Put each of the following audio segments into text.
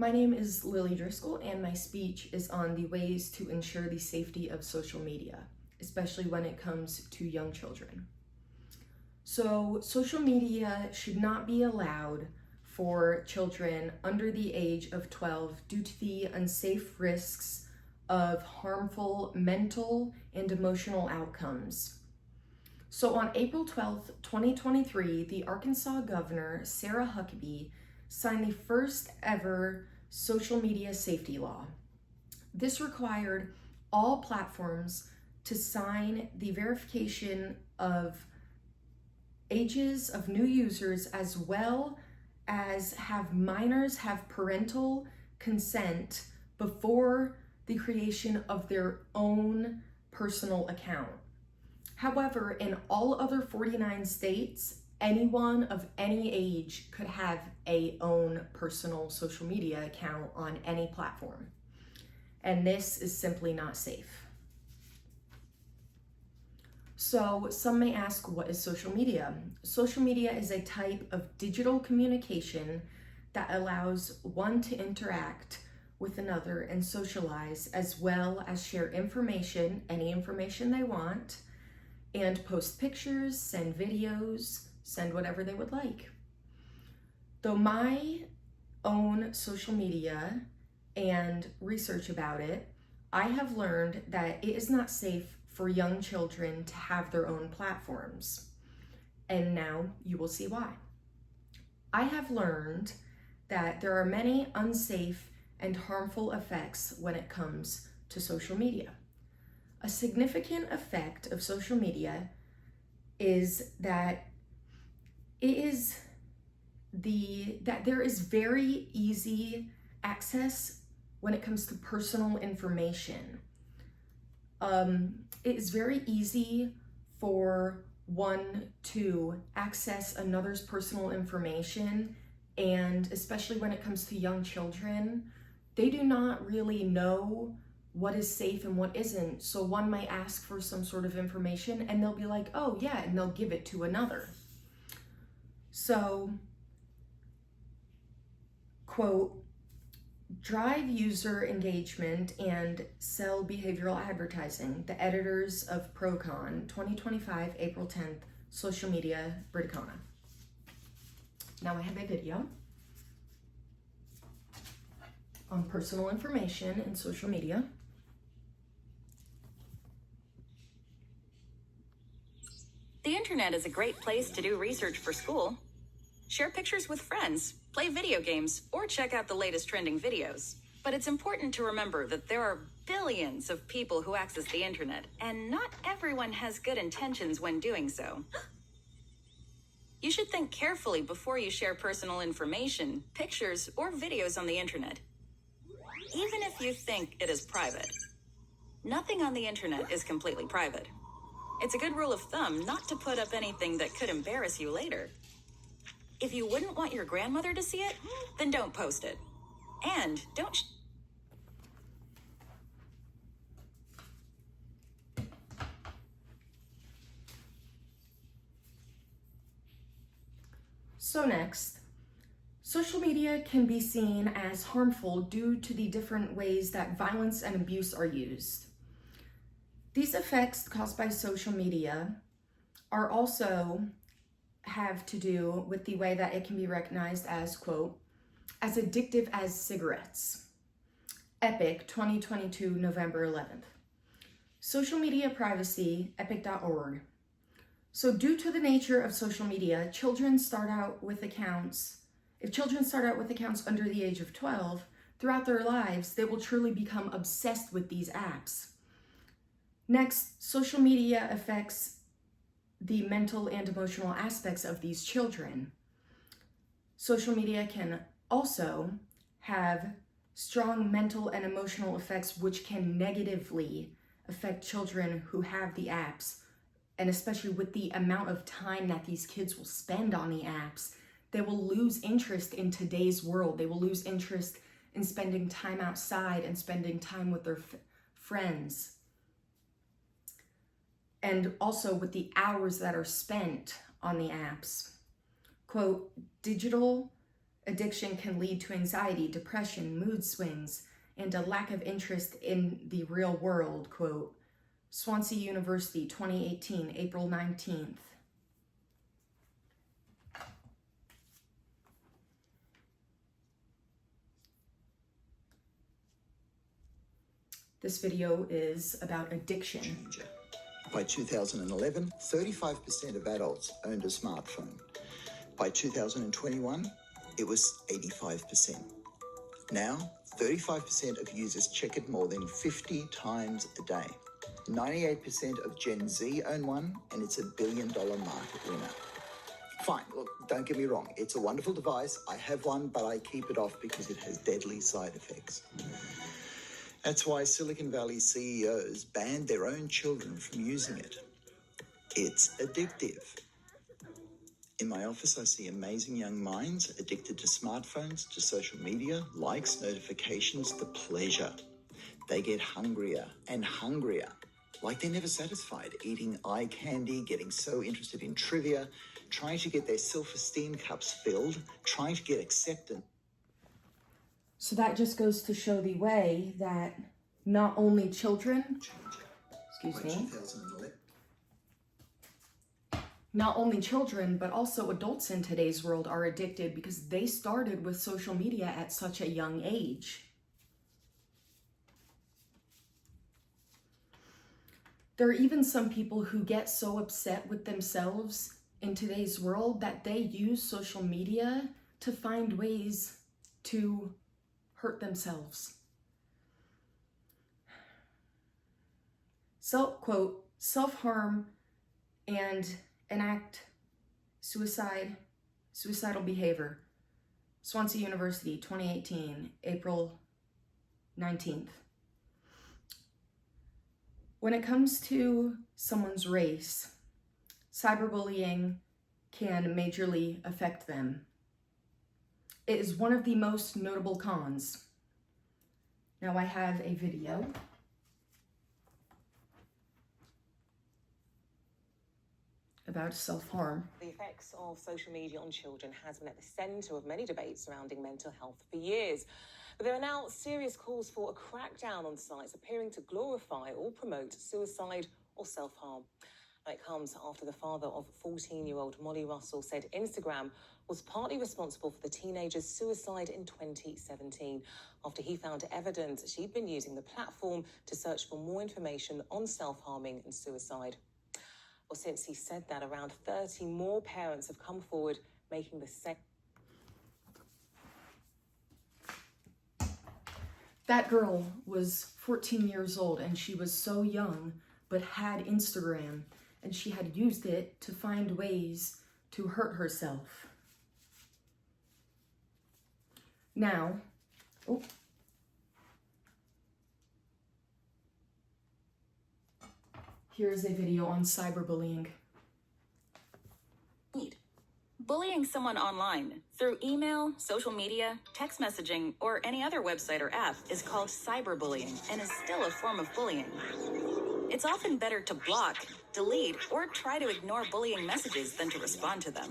My name is Lily Driscoll, and my speech is on the ways to ensure the safety of social media, especially when it comes to young children. So, social media should not be allowed for children under the age of 12 due to the unsafe risks of harmful mental and emotional outcomes. So on April 12th, 2023, the Arkansas governor, Sarah Huckabee, signed the first ever social media safety law. This required all platforms to sign the verification of ages of new users, as well as have minors have parental consent before the creation of their own personal account. However, in all other 49 states, anyone of any age could have a own personal social media account on any platform. And this is simply not safe. So some may ask, what is social media? Social media is a type of digital communication that allows one to interact with another and socialize, as well as share information, any information they want, and post pictures, send videos, send whatever they would like. Though my own social media and research about it, I have learned that it is not safe for young children to have their own platforms. And now you will see why. I have learned that there are many unsafe and harmful effects when it comes to social media. A significant effect of social media is that there is very easy access when it comes to personal information. It is very easy for one to access another's personal information, and especially when it comes to young children, they do not really know what is safe and what isn't. So one might ask for some sort of information and they'll be like, oh yeah, and they'll give it to another. So, quote, drive user engagement and sell behavioral advertising, the editors of ProCon 2025, April 10th, Social Media, Briticana. Now I have a video on personal information and social media. The internet is a great place to do research for school. Share pictures with friends, play video games, or check out the latest trending videos. But it's important to remember that there are billions of people who access the internet, and not everyone has good intentions when doing so. You should think carefully before you share personal information, pictures, or videos on the internet, even if you think it is private. Nothing on the internet is completely private. It's a good rule of thumb not to put up anything that could embarrass you later. If you wouldn't want your grandmother to see it, then don't post it. And don't So next, social media can be seen as harmful due to the different ways that violence and abuse are used. These effects caused by social media are also have to do with the way that it can be recognized as, quote, as addictive as cigarettes. Epic, 2022, November 11th. Social media privacy, epic.org. So due to the nature of social media, if children start out with accounts under the age of 12, throughout their lives, they will truly become obsessed with these apps. Next, social media affects the mental and emotional aspects of these children. Social media can also have strong mental and emotional effects which can negatively affect children who have the apps, and especially with the amount of time that these kids will spend on the apps. They will lose interest in today's world. They will lose interest in spending time outside and spending time with their friends. And also with the hours that are spent on the apps. Quote, digital Addiction can lead to anxiety, depression, mood swings, and a lack of interest in the real world, quote. Swansea University, 2018, April 19th. This video is about addiction. By 2011, 35% of adults owned a smartphone. By 2021, it was 85%. Now, 35% of users check it more than 50 times a day. 98% of Gen Z own one, and it's $1 billion market winner. Fine, look, don't get me wrong. It's a wonderful device. I have one, but I keep it off because it has deadly side effects. That's why Silicon Valley CEOs banned their own children from using it. It's addictive. In my office, I see amazing young minds addicted to smartphones, to social media, likes, notifications, the pleasure. They get hungrier and hungrier, like they're never satisfied, eating eye candy, getting so interested in trivia, trying to get their self-esteem cups filled, trying to get acceptance. So that just goes to show the way that not only children, not only children, but also adults in today's world are addicted because they started with social media at such a young age. There are even some people who get so upset with themselves in today's world that they use social media to find ways to hurt themselves. Quote, self-harm and enact suicidal behavior. Swansea University, 2018, April 19th. When it comes to someone's race, cyberbullying can majorly affect them. It is one of the most notable cons. Now I have a video about self-harm. The effects of social media on children has been at the centre of many debates surrounding mental health for years. But there are now serious calls for a crackdown on sites appearing to glorify or promote suicide or self-harm. It comes after the father of 14-year-old Molly Russell said Instagram was partly responsible for the teenager's suicide in 2017 after he found evidence she'd been using the platform to search for more information on self-harming and suicide. Well, since he said that, around 30 more parents have come forward making the same. That girl was 14 years old and she was so young, but had Instagram, and she had used it to find ways to hurt herself. Now, here's a video on cyberbullying. Bullying someone online through email, social media, text messaging, or any other website or app is called cyberbullying and is still a form of bullying. It's often better to block, delete, or try to ignore bullying messages than to respond to them.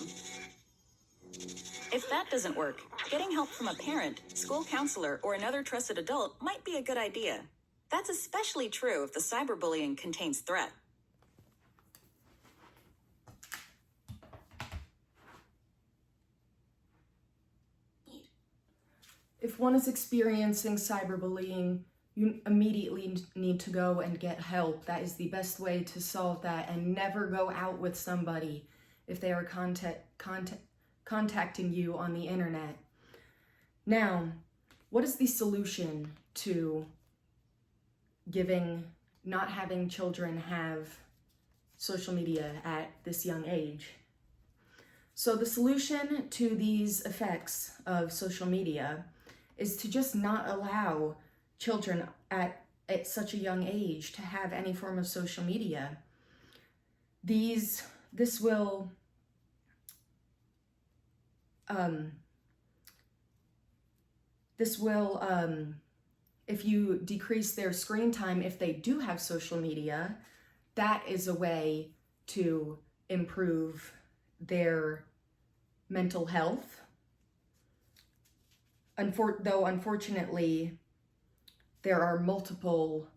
If that doesn't work, getting help from a parent, school counselor, or another trusted adult might be a good idea. That's especially true if the cyberbullying contains threat. If one is experiencing cyberbullying, you immediately need to go and get help. That is the best way to solve that, and never go out with somebody if they are contacting you on the internet. Now, what is the solution to not having children have social media at this young age? So the solution to these effects of social media is to just not allow children at such a young age to have any form of social media. This will if you decrease their screen time, if they do have social media, that is a way to improve their mental health Though unfortunately, there are multiple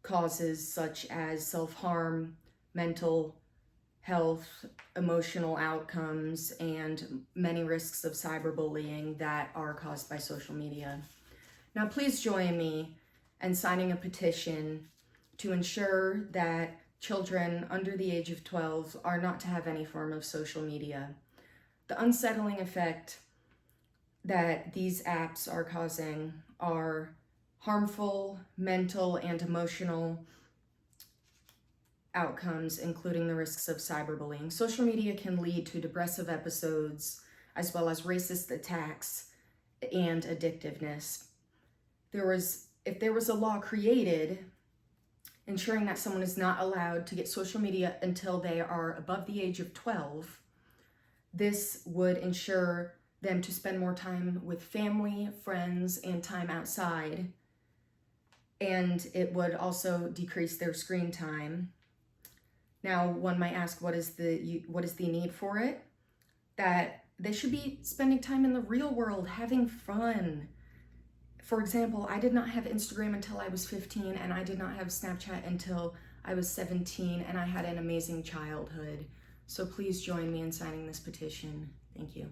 causes such as self-harm, mental health, emotional outcomes, and many risks of cyberbullying that are caused by social media. Now, please join me in signing a petition to ensure that children under the age of 12 are not to have any form of social media. The unsettling effect that these apps are causing are harmful mental and emotional outcomes, including the risks of cyberbullying. Social media can lead to depressive episodes, as well as racist attacks and addictiveness. If there was a law created ensuring that someone is not allowed to get social media until they are above the age of 12, this would ensure them to spend more time with family, friends, and time outside. And it would also decrease their screen time. Now, one might ask, what is the need for it? That they should be spending time in the real world, having fun. For example, I did not have Instagram until I was 15, and I did not have Snapchat until I was 17, and I had an amazing childhood. So please join me in signing this petition. Thank you.